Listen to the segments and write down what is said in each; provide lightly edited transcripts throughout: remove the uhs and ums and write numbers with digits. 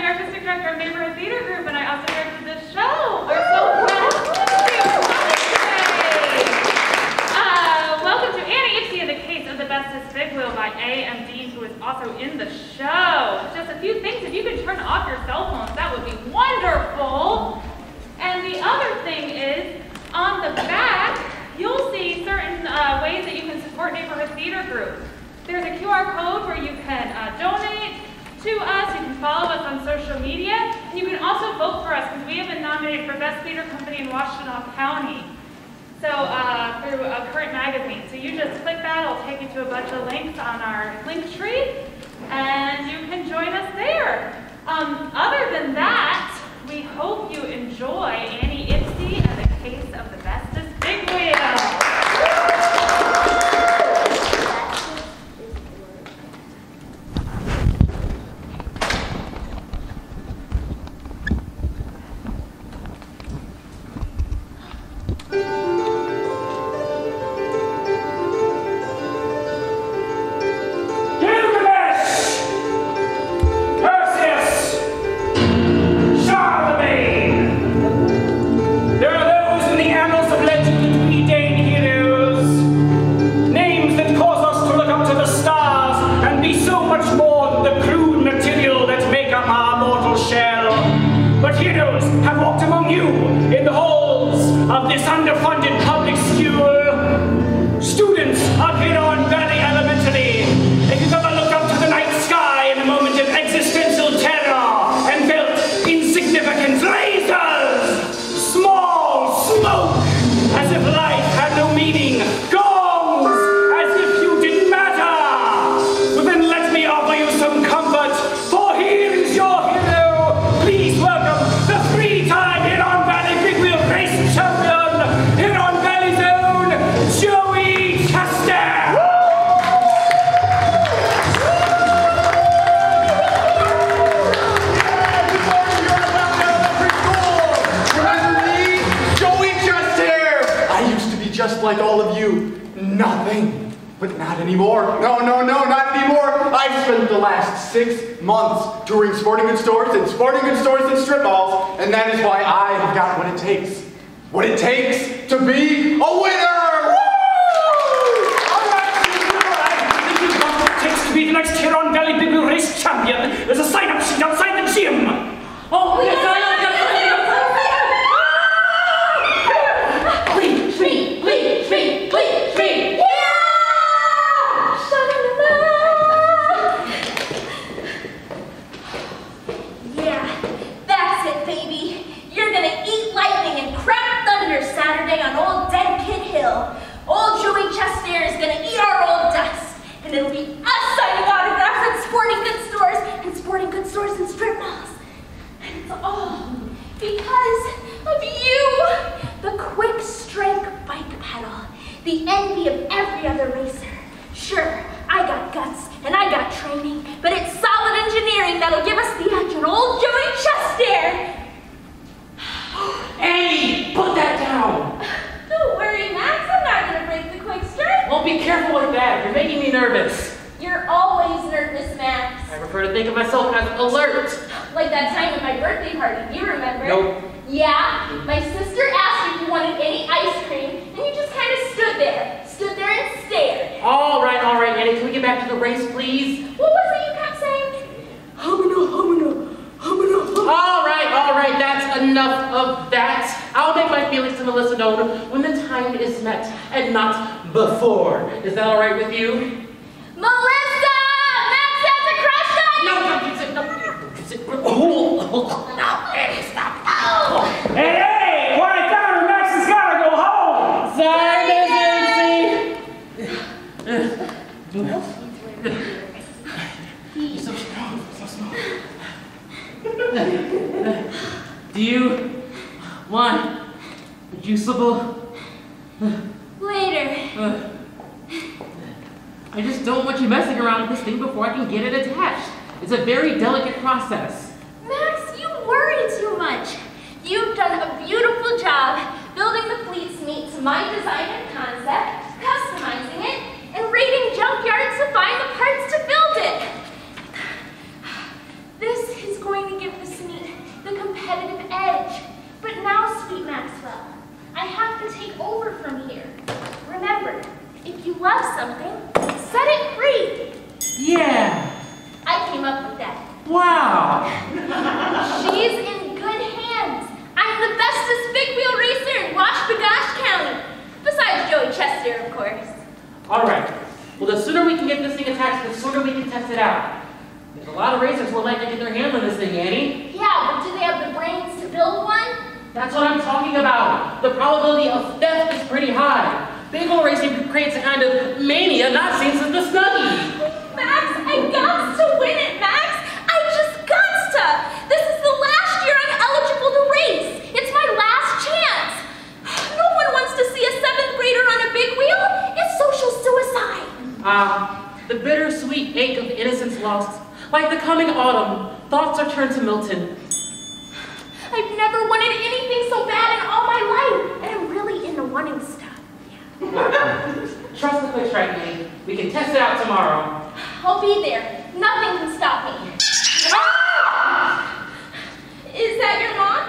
artistic director of Neighborhood Theater Group, and I also directed this show. We're so proud to be today. Welcome to Annie Ypsi in the Case of the Bestest Big Wheel by A.M.D., who is also in the show. Just a few things, if you could turn off your cell phones, that would be wonderful. And the other thing is, on the back, you'll see certain ways that you can support Neighborhood Theater Group. There's a QR code where you can donate to us, you can follow us on social media, and you can also vote for us because we have been nominated for Best Theater Company in Washtenaw County. So through a current magazine. So you just click that, it'll take you to a bunch of links on our link tree, and you can join us there. Other than that, we hope you enjoy Annie Ypsi and the Case of the Bestest Big Wheel. Like all of you, nothing. But not anymore. No, not anymore. I've spent the last 6 months touring sporting goods stores and strip malls, and that is why I have got what it takes. What it takes to be a winner! Woo! All right, this is what it takes to be the next Huron Valley Big Wheel Race champion. There's a sign-up sheet outside the gym. Oh, yes, Saturday on old Dead Kid Hill. Old Joey Chester is gonna eat our old dust, and it'll be us signing autographs at sporting goods stores and strip malls. And it's all because of you, the quick strike bike pedal, the envy of every other racer. Sure, I got guts and I got training, but it's solid engineering that'll give us the edge on old Joey Chester. Hey, put that down! Don't worry, Max. I'm not going to break the quick strike. Well, be careful with that. You're making me nervous. You're always nervous, Max. I prefer to think of myself as alert. Like that time at my birthday party. You remember? Nope. Yeah? My sister asked if you wanted any ice cream, and you just kind of stood there and stared. All right, Annie. Can we get back to the race, please? What was it you kept saying? Humana. All right, that's enough of that. I'll make my feelings to Melissa known when the time is met and not before. Is that all right with you? Melissa! Max has a crush on you! No, Eddie, stop. Hey, quiet down or Max has got to go home. Sorry, You're so strong, so small. Do you want a juiceable? Later. I just don't want you messing around with this thing before I can get it attached. It's a very delicate process. Max, you worry too much. You've done a beautiful job building the Fleet Smeet to my design and concept, customizing it, and raiding junkyards to find the parts to build it. This is going to give the take over from here. Remember, if you love something, set it free. Yeah. I came up with that. Wow. She's in good hands. I'm the bestest big wheel racer in Wash-Bagosh County. Besides Joey Chester, of course. All right. Well, the sooner we can get this thing attached, the sooner we can test it out. There's a lot of racers who might not get their hands on this thing, Annie. Yeah, but do they have the brains to build one? That's what I'm talking about. The probability of theft is pretty high. Big wheel racing creates a kind of mania not seen since the Snuggie. Max, I got to win it, Max. I just got to. This is the last year I'm eligible to race. It's my last chance. No one wants to see a 7th grader on a big wheel. It's social suicide. The bittersweet ache of innocence lost. Like the coming autumn, thoughts are turned to Milton. I've never wanted anything so bad in all my life, and I'm really into wanting stuff. Trust the quick strike, Annie. We can test it out tomorrow. I'll be there. Nothing can stop me. Ah! Is that your mom?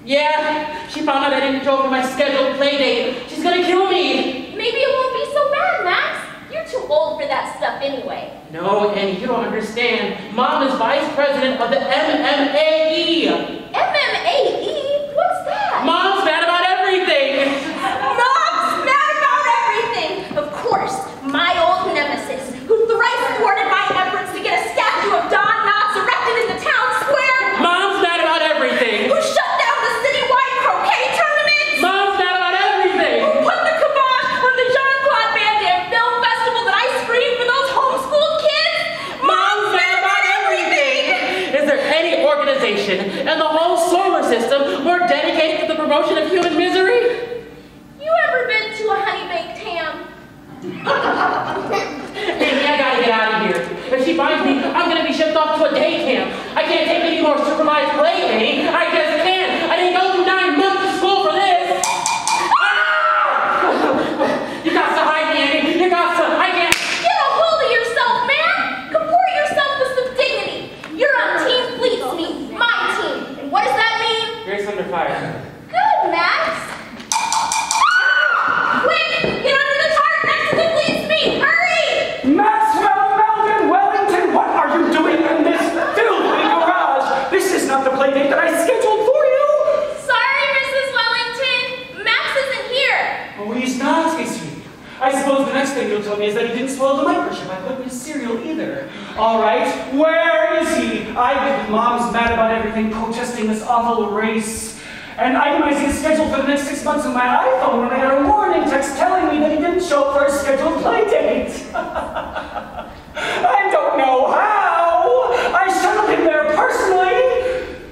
Yeah, she found out I didn't show up for my scheduled play date. She's gonna kill me. Maybe it won't be so bad, Max. You're too old for that stuff anyway. No, Annie, you don't understand. Mom is vice president of the MMAE. MMAE? What's that? Mom's mad about everything. Mom's mad about everything. Of course, my old nemesis, who thrice thwarted my efforts to get a statue of Don Knotts erected in the town square. Mom's mad about everything. Who shut down the citywide croquet tournament. Mom's mad about everything. Who put the kibosh on the Jean-Claude Van Damme Film Festival that I screened for those homeschooled kids. Mom's mad about everything. Is there any organization in the whole solar system more dedicated to the promotion of human misery? You ever been to a honey-baked ham? Amy, I gotta get out of here. If she finds me, I'm gonna be shipped off to a day camp. I can't take any more supervised play, Amy. I just can't. I didn't go through 9 months of school for this. Ah! You got to hide me, Amy. You got to. I can't. Get a hold of yourself, man! Comport yourself with some dignity. You're on Team Fleet Smeet, my team. And what does that mean? Grace under fire. Good, Max. Quick, get under the tarp next to the Fleet Smeet. Hurry! Maxwell, Melvin, Wellington, what are you doing in this filthy garage? This is not the play date that I scheduled for you. Sorry, Mrs. Wellington. Max isn't here. Oh, he's not, is he? I suppose the next thing you'll tell me is that he didn't spoil the microchip I put in his cereal either. All right, where is he? Mom's mad about everything, protesting this awful race. And itemizing his schedule for the next 6 months on my iPhone when I got a warning text telling me that he didn't show up for his scheduled play date. I don't know how. I shuttled him there personally.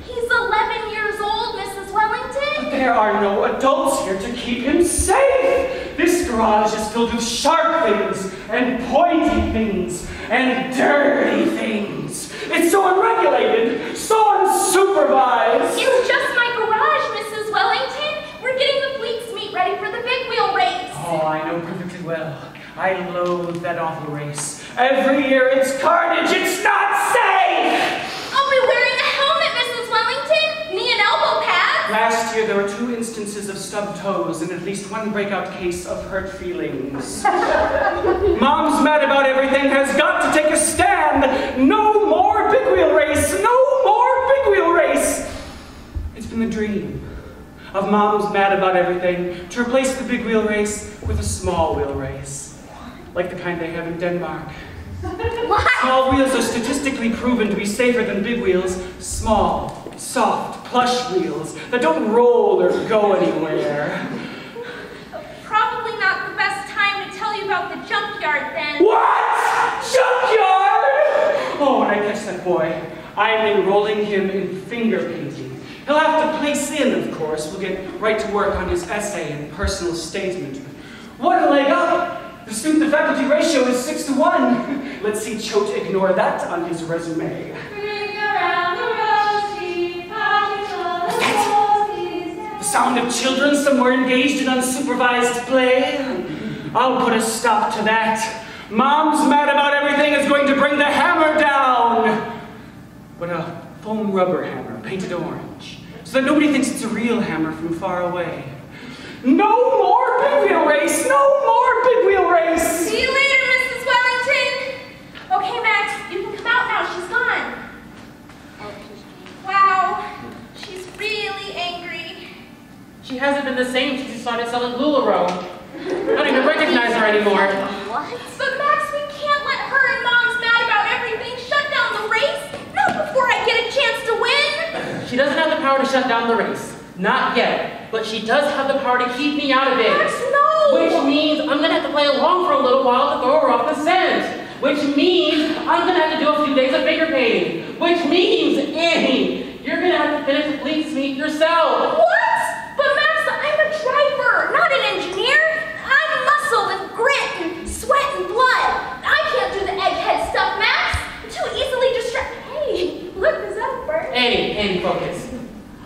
He's 11 years old, Mrs. Wellington. There are no adults here to keep him safe. This garage is filled with sharp things, and pointy things, and dirty things. It's so unregulated, so unsupervised. It's just my garage, Mrs. Wellington. We're getting the Fleet Smeet ready for the big wheel race. Oh, I know perfectly well. I loathe that awful race. Every year it's carnage. It's not safe! I'll be wearing a helmet, Mrs. Wellington. Knee and elbow pads. Last year there were 2 instances of stubbed toes and at least 1 breakout case of hurt feelings. Mom's mad about everything has got to take a stand. No more big wheel race. No more big wheel race. It's been the dream of Mom's mad about everything to replace the big wheel race with a small wheel race. Like the kind they have in Denmark. What? Small wheels are statistically proven to be safer than big wheels. Small, soft, plush wheels that don't roll or go anywhere. Probably not the best time to tell you about the junkyard then. What? Junkyard? Oh, when I catch that boy, I'm enrolling him in finger painting. He'll have to place in, of course. We'll get right to work on his essay and personal statement. What a leg up! The student-to-faculty ratio is 6 to 1. Let's see Choate ignore that on his resume. The sound of children somewhere engaged in unsupervised play. I'll put a stop to that. Mom's mad about everything is going to bring the hammer down. But a foam rubber hammer painted orange, so that nobody thinks it's a real hammer from far away. No more big wheel race! No more big wheel race! See you later, Mrs. Wellington. Okay, Max, you can come out now. She's gone. Wow, she's really angry. She hasn't been the same since she started selling Lularoe. I don't even recognize her anymore. What? But Max, we can't let her and Mom's mad about everything shut down the race. Not before I get a chance to win. She doesn't have the power to shut down the race. Not yet. But she does have the power to keep me out of it. Max, no! Which means I'm going to have to play along for a little while to throw her off the scent. Which means I'm going to have to do a few days of finger painting. Which means, Annie, you're going to have to finish the Fleet Smeet yourself. What? But Max, I'm a driver, not an engineer. I'm muscle and grit and sweat and blood. I can't do the egghead stuff, Max. I'm too easily distracted. Hey, look, there's that bird. Annie, focus.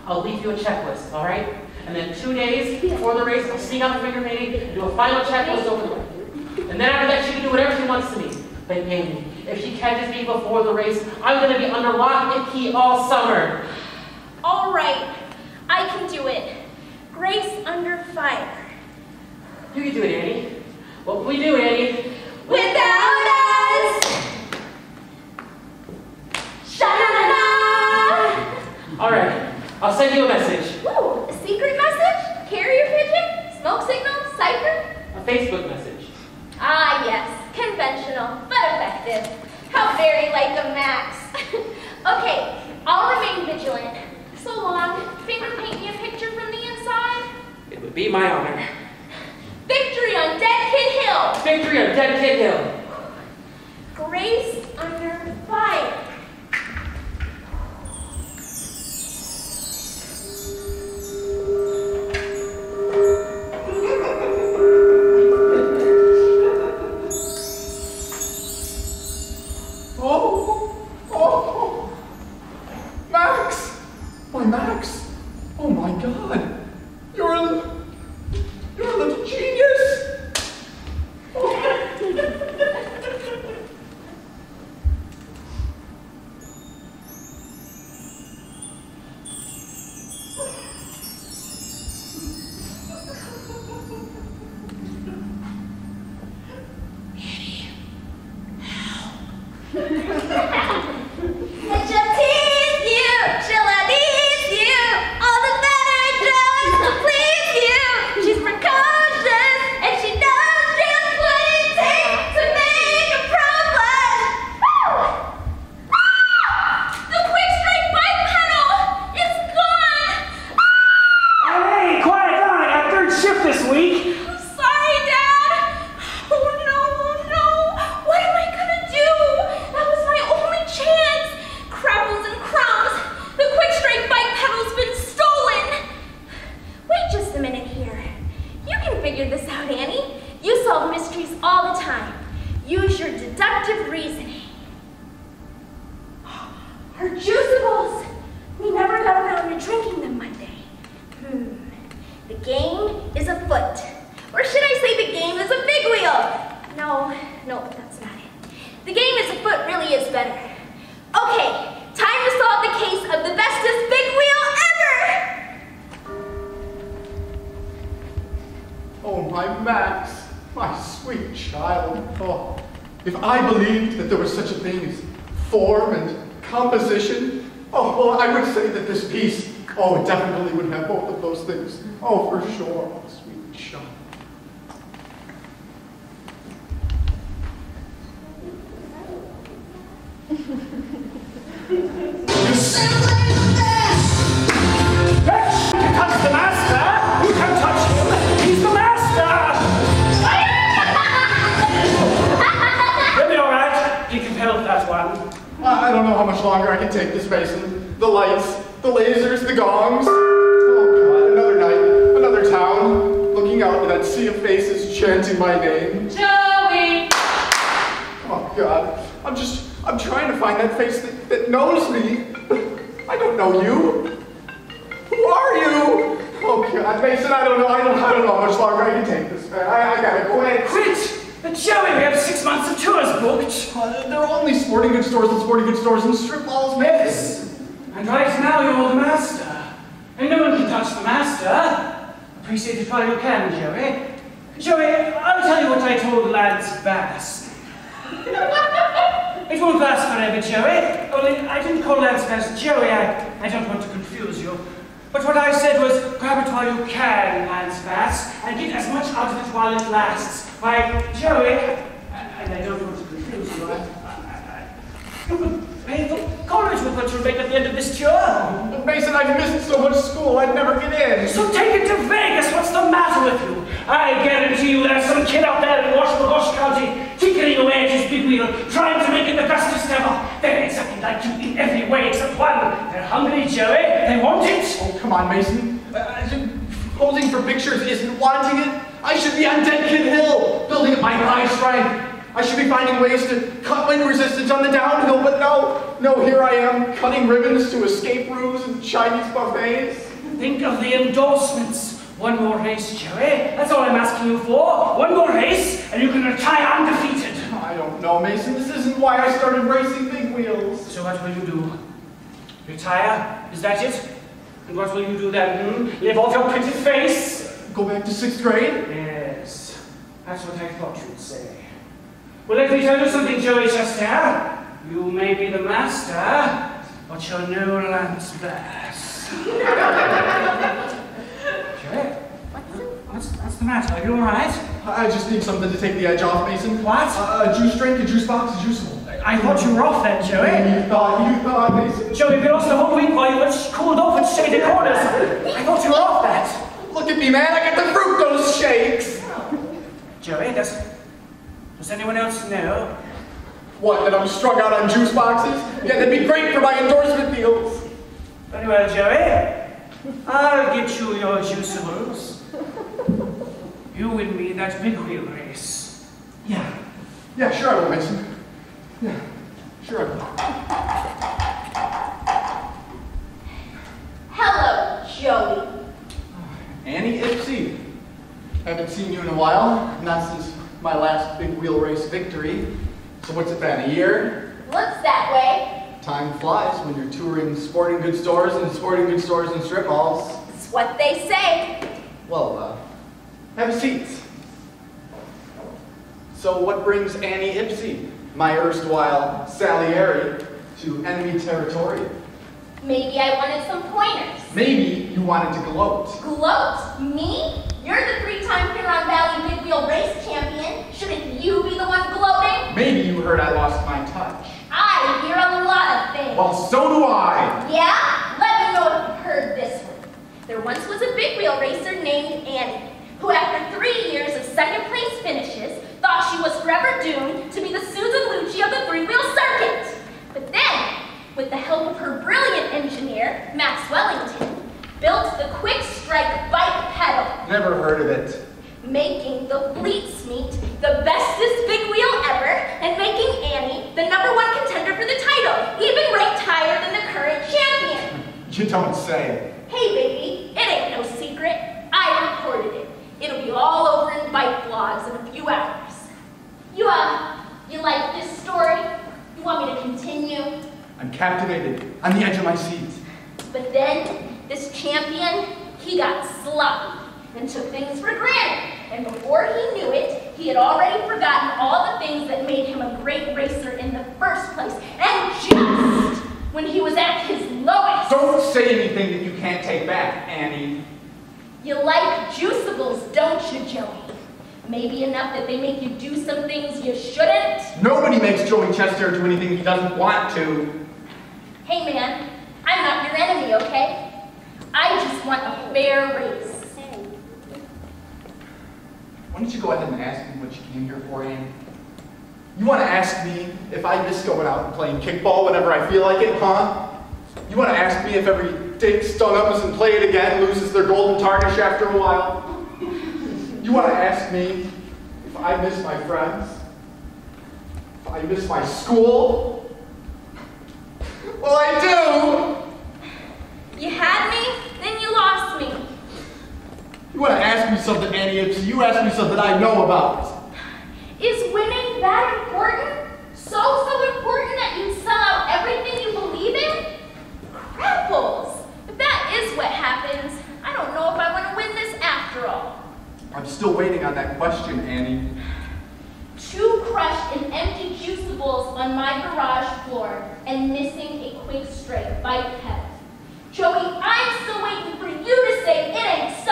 I'll leave you a checklist, all right? And then 2 days before the race, I'll sneak out the finger painting and do a final checklist over the way. And then after that, she can do whatever she wants to me. But Annie, if she catches me before the race, I'm going to be under lock and key all summer. All right, I can do it. Grace under fire. You can do it, Annie. What will we do, Annie? Without us! Sha-da-da-da! All right, I'll send you a message. Woo, a secret message? Carrier pigeon? Smoke signal? Cipher? A Facebook message. Ah, yes. Conventional, but effective. How very like a Max. Okay, I'll remain vigilant. So long. Finger paint me a picture from the inside. It would be my honor. Victory on Dead Kid Hill. Victory on Dead Kid Hill. Grace under fire. Max! Why, Max! Oh my God! You're a little genius! And she'll tease you, she'll unease you, all the better drugs will please you. She's precocious, and she knows just what it takes to make a pro blood. Woo! Ah! The quick strike bike pedal is gone. Hey, quiet down. I got third shift this week. I'm sorry, Dad. Oh no. What am I gonna do? That was my only chance. Crabbles and crumbs. The quick strike bike pedal's been stolen. Wait just a minute here. You can figure this out, Annie. You solve mysteries all the time. Use your deductive reasoning. Our juiceables. We never got around to drinking them Monday. The game is afoot. Or should I say the game is a big wheel? No, that's not it. The game is afoot really is better. Okay, time to solve the case of the bestest big wheel ever! Oh, my Max, my sweet child. Oh, if I believed that there was such a thing as form and composition, oh, well, I would say that this piece, oh, it definitely would have both of those things. Oh, for sure, oh, sweet child. Hey, you can touch the master. You can touch him. He's the master. You'll be all right. You can help that one. I don't know how much longer I can take this, Mason. The lights, the lasers, the gongs. Oh, God, another night, another town, looking out at that sea of faces chanting my name. Joey! Oh, God, I'm trying to find that face that knows me. I don't know you. Who are you? Oh, God, Mason, I don't know how much longer I can take this, man. I gotta quit. Quit! But Joey, we have 6 months of tours booked. They're only sporting goods stores and strip malls, man. Yes. And right now you're the master. And no one can touch the master. Appreciate it while you can, Joey. Joey, I'll tell you what I told Lance Bass. It won't last forever, Joey. Only, I didn't call Lance Bass Joey. I don't want to confuse you. But what I said was, grab it while you can, Lance Bass, and get as much out of it while it lasts. Why, Joey, and I don't want to confuse you, you could pay for college with what you'll make at the end of this tour. Mason, I've missed so much school, I'd never get in. So take it to Vegas. What's the matter with you? I guarantee you there's some kid out there in Washtenaw County tinkering away at his big wheel, trying to make it the bestest ever. They're exactly like you in every way except one. They're hungry, Joey. They want it. Oh, come on, Mason. Posing for pictures isn't wanting it. I should be on Dead Kid Hill, building up my high strength. I should be finding ways to cut wind resistance on the downhill, but no, here I am, cutting ribbons to escape rooms and Chinese buffets. Think of the endorsements. One more race, Joey. That's all I'm asking you for. One more race, and you can retire undefeated. I don't know, Mason. This isn't why I started racing big wheels. So what will you do? Retire? Is that it? And what will you do then? Live off your pretty face? Go back to 6th grade? Yes, that's what I thought you'd say. Well, let me tell you something, Joey Chester. You may be the master, but you're no Lance Bass. Joey, what's the matter? Are you all right? I just need something to take the edge off, Mason. What? A juice drink, a juice box, a juiceable. I thought you were off then, Joey. You thought, Mason. Joey, we lost the whole week while you were cooled off at shady corners. I thought you were off that. Look at me, man. I got the fructose shakes. Joey, does anyone else know? What, that I'm strung out on juice boxes? Yeah, that'd be great for my endorsement deals. Very well, Joey. I'll get you your juiceables. You win me that big wheel race. Yeah. Yeah, sure I will, Mason. Yeah, sure I will. Hello, Joey. Annie Ypsi. Haven't seen you in a while. Not since my last big wheel race victory. So what's it been, a year? Looks that way. Time flies when you're touring sporting goods stores and strip malls. It's what they say. Well, have a seat. So what brings Annie Ypsi, my erstwhile Salieri, to enemy territory? Maybe I wanted some pointers. Maybe you wanted to gloat. Gloat? Me? You're the 3-time Huron Valley Big Wheel Race Champion. Shouldn't you be the one gloating? Maybe you heard I lost my touch. I hear a lot of things. Well, so do I. Yeah? Let me know if you've heard this one. There once was a big wheel racer named Annie, who after 3 years of second place finishes, thought she was forever doomed to be the Susan Lucci of the 3-wheel circuit. But then, with the help of her brilliant engineer, Max Wellington, built the quick strike bike pedal. Never heard of it. Making the Fleet Smeet the bestest big wheel ever, and making Annie the #1 contender for the title, even ranked higher than the current champion. You don't say. Hey baby, it ain't no secret. I reported it. It'll be all over in bike blogs in a few hours. You like this story? You want me to continue? I'm captivated, on the edge of my seat. But then, this champion, he got sloppy and took things for granted. And before he knew it, he had already forgotten all the things that made him a great racer in the first place. And just when he was at his lowest... Don't say anything that you can't take back, Annie. You like juiceables, don't you, Joey? Maybe enough that they make you do some things you shouldn't? Nobody makes Joey Chester do anything he doesn't want to. Hey man, I'm not your enemy, okay? I just want a fair race. Why don't you go ahead and ask me what you came here for, Annie? You want to ask me if I miss going out and playing kickball whenever I feel like it, huh? You want to ask me if every dick stung up and play it again loses their golden tarnish after a while? You want to ask me if I miss my friends? If I miss my school? Well, I do! You had me, then you lost me. You want to ask me something, Annie Ypsi? You ask me something I know about. Is winning that important? So important that you'd sell out everything you believe in? Crapples! If that is what happens, I don't know if I want to win this after that question, Annie? 2 crushed and empty juiceables on my garage floor and missing a quick strike by Hett. Joey, I'm still waiting for you to say it ain't so.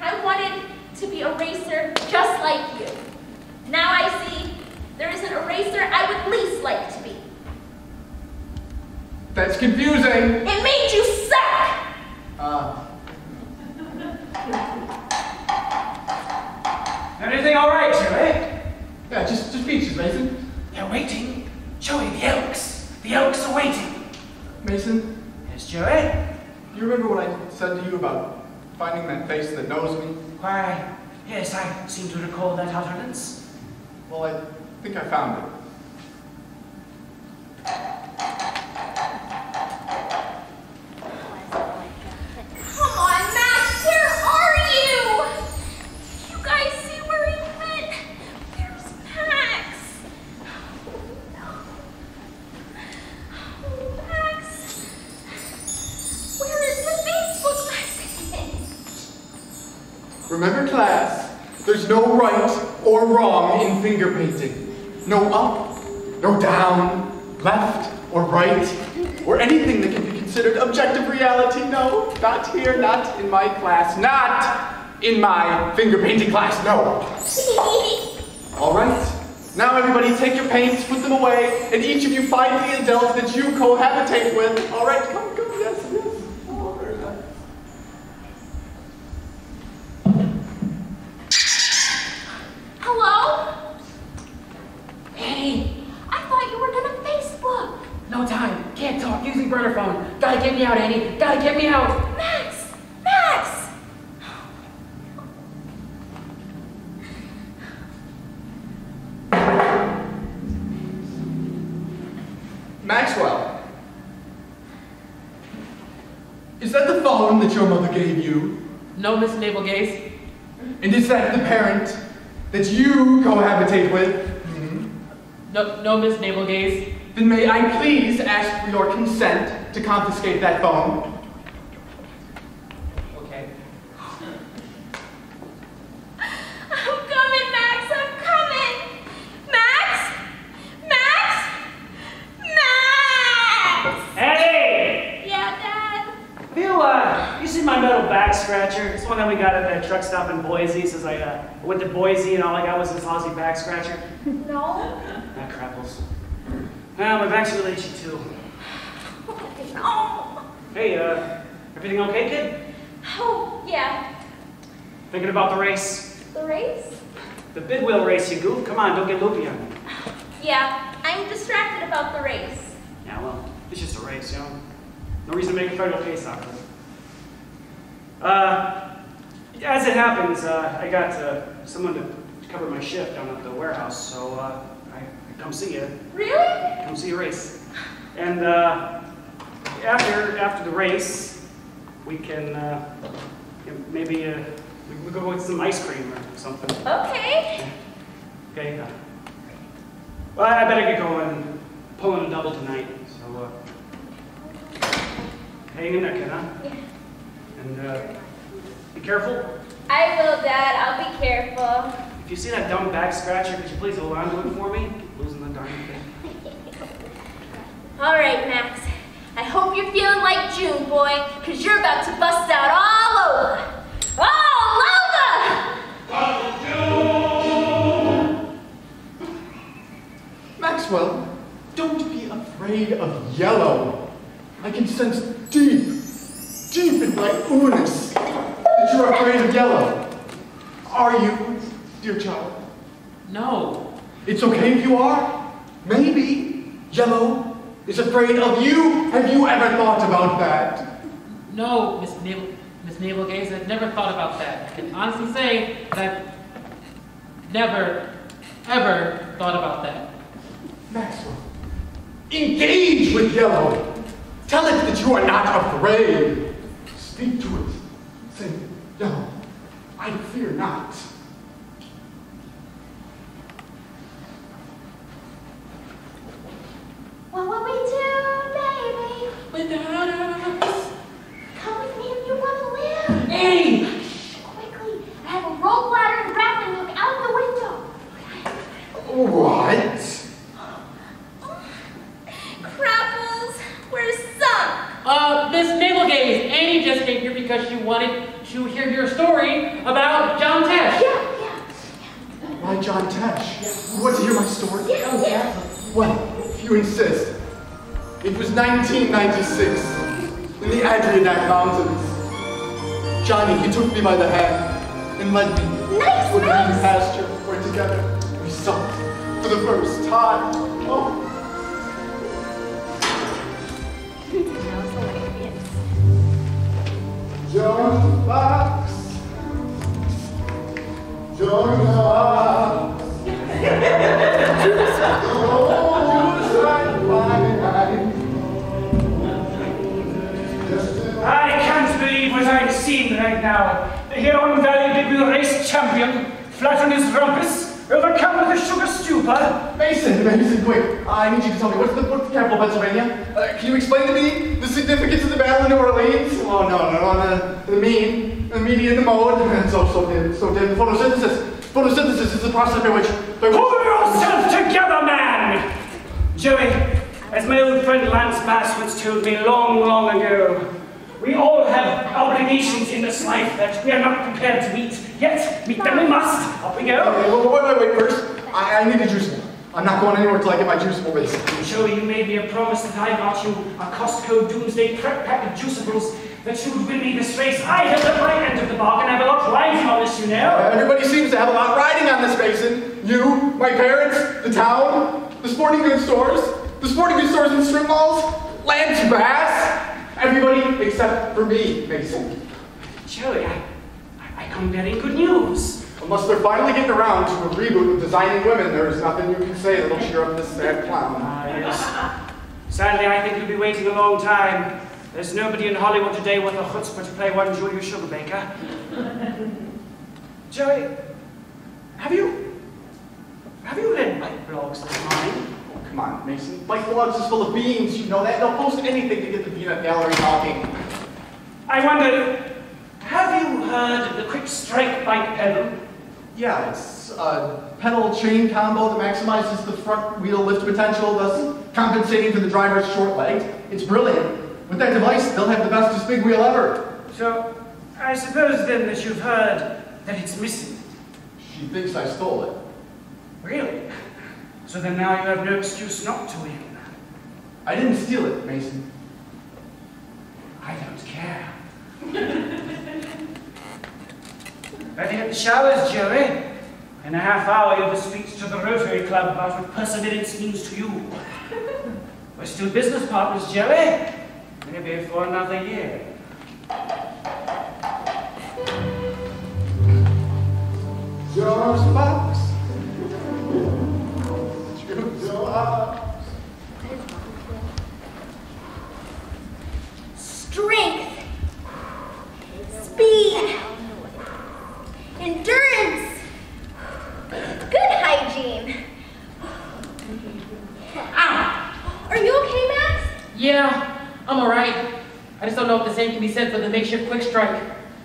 I wanted to be a racer just like you. Now I see there is an eraser I would least like to be. That's confusing. It made you suck! Everything all right, Joey? Yeah, just peaches, Mason. They're waiting. Joey, the Elks. The Elks are waiting. Mason, Yes, Joey? you remember what I said to you about finding that face that knows me? Why, yes, I seem to recall that utterance. Well, I think I found it. Come on, Max, where are you? You guys see where he went? Where's Max? Oh, Max. Where is the Facebook message? Remember, class, there's no right or wrong in finger painting. No up, no down, left or right, or anything that can be considered objective reality. No, not here, not in my class, not in my finger painting class, no. All right, now everybody take your paints, put them away, and each of you find the adult that you cohabitate with. All right, come, yes, yes. Oh, very nice. Hello? Annie! I thought you were gonna Facebook. No time. Can't talk. Using burner phone. Gotta get me out, Annie. Gotta get me out. Max! Max! Maxwell, is that the phone that your mother gave you? No, Miss Naval Gaze. And is that the parent that you cohabitate with? No, Miss Naval Gaze. Then may I please ask for your consent to confiscate that phone? Okay. I'm coming, Max! I'm coming! Max! Max! Max! Hey! Yeah, Dad? You see my metal back scratcher? It's one that we got at that truck stop in Boise. Says I went to Boise and all I got was this lousy back scratcher. No. That crapples. Well, my back's really itchy too. No. Hey, everything okay, kid? Oh, yeah. Thinking about the race? The race? The big wheel race, you goof. Come on, don't get loopy on me. Yeah, I'm distracted about the race. Yeah, well, it's just a race, you know. No reason to make a federal case out of it. As it happens, I got someone to cover my shift down at the warehouse, so I come see you. Really? Come see a race. And after the race, we can maybe we go get some ice cream or something. Okay. Okay. Well, I better get going. Pulling a double tonight, so hang in there, kid, huh? Yeah. And be careful. I will, Dad. I'll be careful. If you see that dumb back scratcher, could you please hold on to it for me? Keep losing the darn thing. All right, Max. I hope you're feeling like June, boy, because you're about to bust out all over. All over! Maxwell, don't be afraid of yellow. I can sense deep in my oohness that you're afraid of yellow. Are you, dear child? No. It's okay if you are. Maybe yellow is afraid of you. Have you ever thought about that? No, Miss Naval Gaze. I've never thought about that. I can honestly say that I've never, ever thought about that. Maxwell, engage with yellow. Tell it that you are not afraid. Speak to it. Say, yellow, I fear not. What will we do, baby? Without us. Come with me if you want to live. Annie! Quickly. Miss Navel Gaze, Annie just came here because she wanted to hear your story about John Tesh. Yeah. Why John Tesh? You want to hear my story? Yeah. Well, if you insist. It was 1996, in the Adirondack Mountains. Johnny, he took me by the hand and led me to a green pasture where together we supped for the first time. Oh. Joan Fox. Joan Fox. I can't believe what I'm seeing right now. The Huron Valley Big Wheel Race champion, flat on his rumpus, overcome with a sugar stupor. Mason, quick. I need you to tell me, what's the capital of Pennsylvania? Can you explain to me the significance of the Battle of New Orleans? Oh, no, the mean, the media, the mode, and so dim. Photosynthesis is the process by which... Pull yourself together, man! Joey, as my old friend Lance Bass once told me long ago, we all have obligations in this life that we are not prepared to meet, yet meet them we must. Up we go. Okay, wait, first, I need a juiceable. I'm not going anywhere till I get my juiceable base. Joey, you made me a promise that I got you a Costco Doomsday prep pack of juiceables that you would win me this race. I held up my end of the bargain. I have a lot riding on this, you know. Everybody seems to have a lot riding on this, Mason. You, my parents, the town, the sporting goods stores and strip malls, Lance Bass. Everybody except for me, Mason. Joey, I come bearing good news. Unless they're finally getting around to a reboot of Designing Women, there's nothing you can say that'll cheer up this sad clown. Yes. Sadly, I think you'll be waiting a long time. There's nobody in Hollywood today with a chutzpah to play one Julia Sugarbaker. Joey, have you read bike blogs this morning? Oh, come on, Mason. Bike blogs is full of beans, you know that. They'll post anything to get the peanut gallery talking. I wonder, have you heard of the quick strike bike pedal? Yeah, it's a pedal chain combo that maximizes the front wheel lift potential, thus compensating for the driver's short legs. It's brilliant. With that device, they'll have the bestest big wheel ever. So, I suppose then that you've heard that it's missing. She thinks I stole it. Really? So then now you have no excuse not to win. I didn't steal it, Mason. I don't care. Ready at the showers, Joey? In a half hour, you'll be speech to the Rotary Club about what perseverance means to you. We're still business partners, Joey. Maybe for another year. George Fox. George. Strength, speed, endurance, good hygiene. Ow! Are you okay, Max? Yeah, I'm alright. I just don't know if the same can be said for the makeshift quick strike.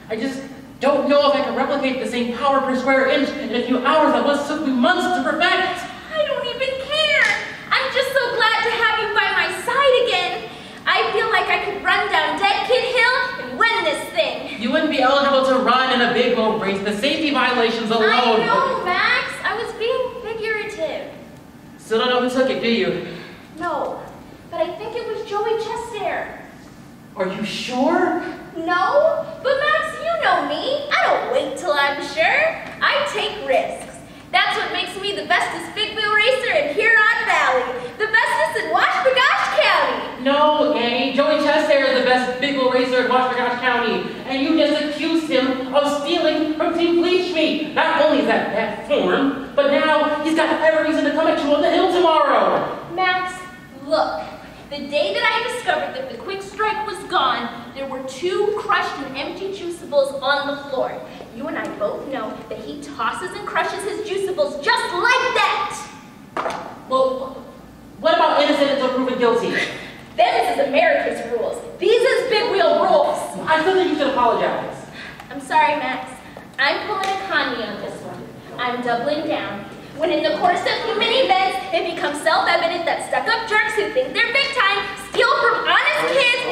I just don't know if I can replicate the same power per square inch in a few hours that once took me months to perfect. I don't even care. I'm just so glad to have you by my side again. I feel like I could run down Dead Kid Hill and win this thing. You wouldn't be eligible to run in a big road race. The safety violations alone. I know, Max. I was being figurative. Still don't know who took it, do you? No, but I think it was Joey Chestair. Are you sure? No, but Max, you know me. I don't wait till I'm sure. I take risks. That's what makes me the bestest big wheel racer in Huron Valley. The bestest in Washbagosh County. No, Annie. Joey Chestair is the best big wheel racer in Washbagosh County. And you just accused him of stealing from Team Fleet Smeet. Not only is that bad form, but now he's got every reason to come at you on the hill tomorrow. Max, look. The day that I discovered that the quick strike was gone, there were 2 crushed and empty juiceables on the floor. You and I both know that he tosses and crushes his juiceables just like that! Well, what about innocent until proven guilty? Them is America's rules. These is big wheel rules. I still think you should apologize. I'm sorry, Max. I'm pulling a Connie on this one. I'm doubling down. When in the course of human events, it becomes self-evident that stuck-up jerks who think they're big time steal from honest kids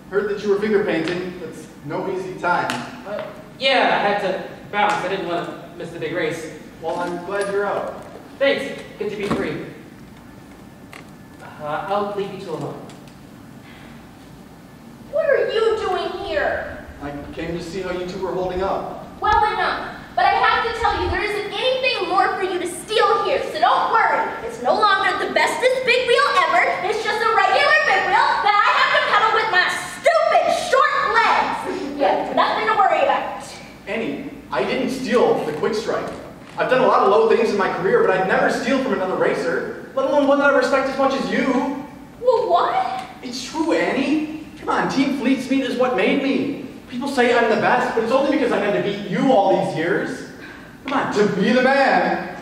Heard that you were finger painting. That's no easy time. Yeah, I had to bounce. I didn't want to miss the big race. Well, I'm glad you're out. Thanks. Good to be free. I'll leave you two alone. What are you doing here? I came to see how you two were holding up. Well enough. But I have to tell you, there isn't anything more for you to steal here, so don't worry. It's no longer the bestest big wheel ever. It's just a regular big wheel that I have to pedal with my stupid short legs. Yeah, nothing to worry about. Annie, I didn't steal the quick strike. I've done a lot of low things in my career, but I'd never steal from another racer, let alone one that I respect as much as you. Well, what? It's true, Annie. Come on, Team Fleet Smeet is what made me. People say I'm the best, but it's only because I had to beat you all these years. Come on, to be the man.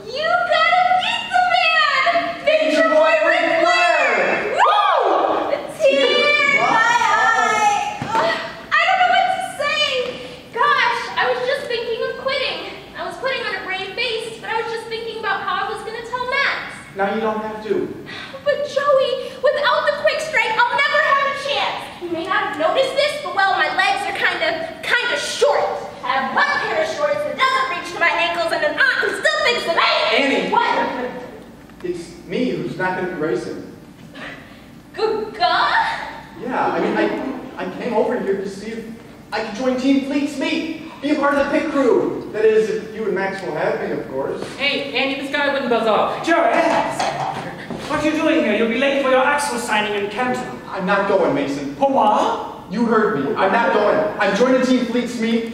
You gotta beat the man! Nature Boy Ric Flair! Woo! A tear in my eye! I don't know what to say. Gosh, I was just thinking of quitting. I was putting on a brave face, but I was just thinking about how I was gonna tell Max. Now you don't have to. But Joey, without the quick strike, I'll never have a chance. You may not have noticed this, but well, my legs are kind of short. I have one pair of shorts that doesn't reach to my ankles, and an aunt who still thinks of me. Annie! What? It's me who's not going to be racing. Good God? Yeah, I mean, I came over here to see if I could join Team Fleet Smeet, be a part of the pit crew. That is, if you and Max will have me, of course. Hey, Andy, this guy wouldn't buzz off. Joey, what are you doing here? You'll be late for your axle signing in Canton. I'm not going, Mason. What? You heard me. I'm not going. I'm joining Team Fleet Smeet,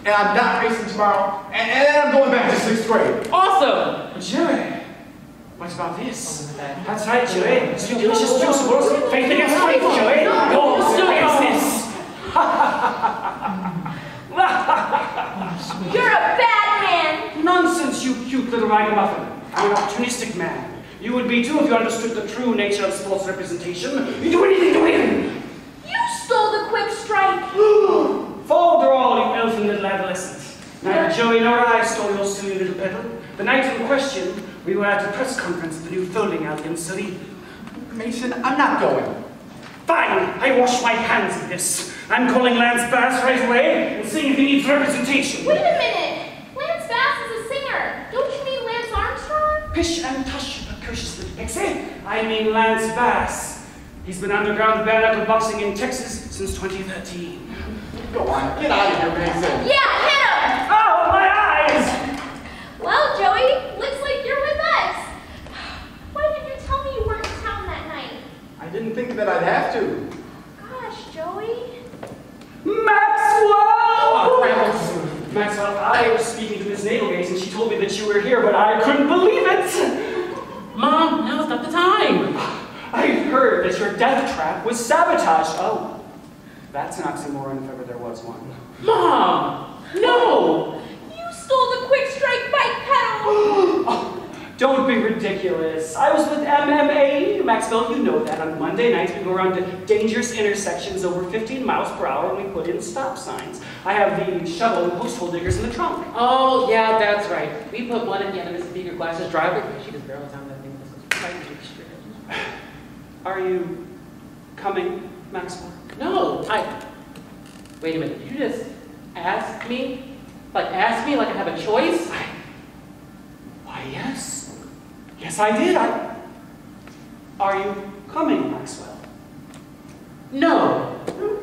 and I'm not racing tomorrow, and then I'm going back to 6th grade. Awesome! Joey, what about this? That's right, Joey. Sweet delicious juiceables. Faith against faith, Joey. Go, business. You're a bad man. Nonsense, you cute little ragamuffin. I'm an opportunistic man. You would be too if you understood the true nature of sports representation. You do anything to win. You stole the quick strike. Folder all, you elfin little adolescent. Neither Joey nor I stole your silly little pedal. The night in question, we were at a press conference at the new folding alley in Surrey. Mason, I'm not going. Fine, I wash my hands of this. I'm calling Lance Bass right away and seeing if he needs representation. Wait a minute. Lance Bass is a singer. Don't you mean Lance Armstrong? Pish and tush, you precocious little pixie. I mean Lance Bass. He's been underground bare-knuckle boxing in Texas since 2013. Go on, get out of here, Mason. Yeah, hit him! Oh, my eyes! Well, Joey, looks like you're with us. Why didn't you tell me you weren't in town that night? I didn't think that I'd have to. Gosh, Joey. Maxwell! Maxwell, I was speaking to Miss Navelgate and she told me that you were here, but I couldn't believe it. Mom, now's not the time. I heard that your death trap was sabotaged. Oh, that's an oxymoron if ever there was one. Mom! No! You stole the quick strike bike pedal. Oh, don't be ridiculous. I was with MMA. Maxwell, you know that. On Monday nights, we go around to dangerous intersections over 15 miles per hour and we put in stop signs. I have the shovel and post hole diggers in the trunk. Oh, yeah, that's right. We put one at the end of Mrs. Beaker Glass's driveway. She just barrels down that thing. Are you coming, Maxwell? No, Wait a minute, did you just ask me? Ask me like I have a choice? Why, yes. Yes, I did. Are you coming, Maxwell? No.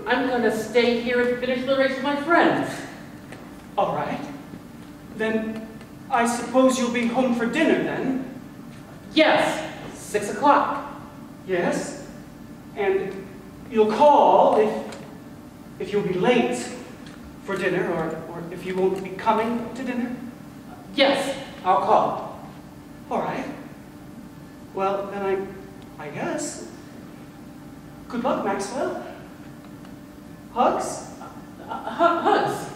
I'm gonna stay here and finish the race with my friends. All right. Then I suppose you'll be home for dinner, then? Yes, 6 o'clock. Yes. And you'll call if you'll be late for dinner or if you won't be coming to dinner? Yes, I'll call. All right. Well, then I guess. Good luck, Maxwell. Hugs? Hugs.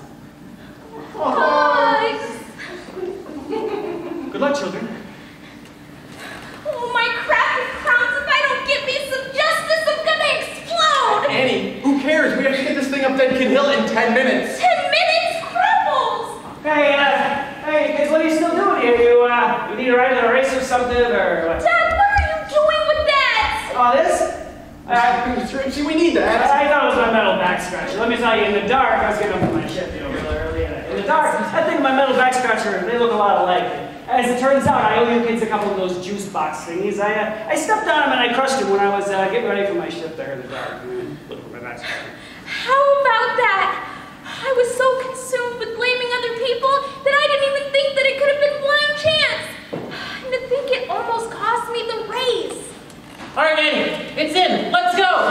Hugs. Good luck, children. Oh, my crappy crowns, if I don't get me some justice, I'm gonna explode! Annie, who cares? We have to get this thing up Dead Kid Hill in 10 minutes. 10 minutes? Cripples! Hey, kids, what are you still doing here? You need a ride on a race or something, or what? Dad, what are you doing with that? Oh, this? See, we need that. I thought it was my metal back scratcher. Let me tell you, in the dark, I was getting up for my shift, really early. In the dark, I think my metal back scratcher, they look a lot alike. As it turns out, I owe you kids a couple of those juice box thingies. I stepped on them and I crushed them when I was getting ready for my shift there in the dark. Look for my back scratcher. How about that? I was so consumed with blaming other people that I didn't even think that it could have been blind chance. And to think it almost cost me the race. All right, Manny, it's in. Let's go.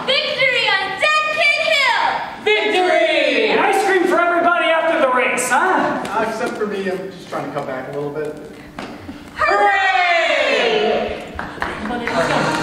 Victory on Dead Kid Hill! Victory! And ice cream for everybody after the race, huh? Except for me, I'm just trying to cut back a little bit. Hooray! Come on, let's go.